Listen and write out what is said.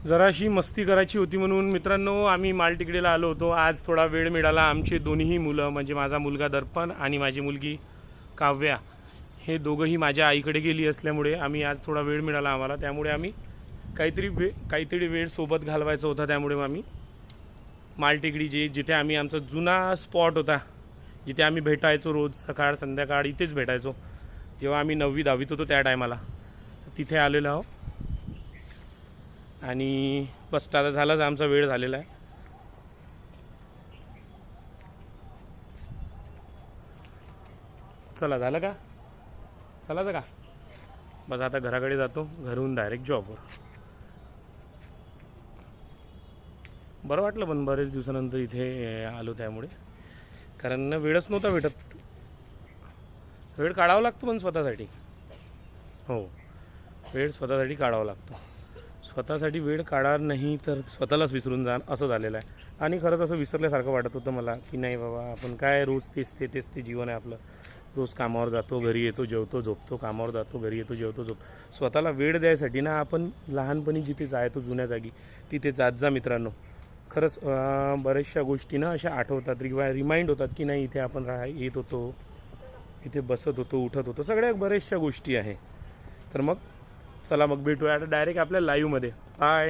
जराशी मस्ती करायची होती म्हणून मित्रांनो आम्ही मालटेकडीला आलो होतो. आज थोडा वेळ मिळाला. आमचे दोन्हीही मुलं म्हणजे माझा मुलगा दर्पण आणि माझी मुलगी काव्या हे दोघंही माझ्या आईकडे गेली असल्यामुळे आम्ही आज थोडा वेळ मिळाला आम्हाला. त्यामुळे आम्ही काहीतरी वेळ सोबत घालवायचा होता. त्यामुळे आम्ही मालटेकडी जिथे आम्ही आमचा जुना स्पॉट होता, जिथे आम्ही भेटायचो रोज सकाळ संध्याकाळ इथेच भेटायचो जेव्हा आम्ही 9वी 10वीत होतो त्या टायमाला, तिथे आलेलो आहो. आणि बस आता झालाच आमचा वेळ झालेला आहे. चला झालं का? चलाचं का? बस आता घराकडे जातो. घरून डायरेक्ट जॉबवर. बरं वाटलं पण बरेच दिवसानंतर इथे आलो त्यामुळे, कारण वेळच नव्हता भेटत. वेळ काढावा लागतो पण स्वतःसाठी. हो, वेळ स्वतःसाठी काढावा लागतो. स्वतःसाठी वेळ काढणार नाही तर स्वतःलाच विसरून जा असं झालेलं आहे. आणि खरंच असं विसरल्यासारखं वाटत होतं मला की नाही बाबा, आपण काय रोज तेच ते जीवन आहे आपलं. रोज कामावर जातो, घरी येतो, जेवतो, झोपतो, कामावर जातो, घरी येतो, जेवतो, झोपतो. स्वतःला वेळ द्यायसाठी ना आपण लहानपणी जिथे जायचो जुन्या जागी तिथे जात जा मित्रांनो. खरंच बऱ्याचशा गोष्टी ना अशा आठवतात, रिमाइंड होतात की नाही इथे आपण येत होतो, इथे बसत होतो, उठत होतो, सगळ्या बऱ्याचशा गोष्टी आहे. तर मग चला मग भेटूया आता डायरेक्ट आपल्या लाईव्हमध्ये. बाय.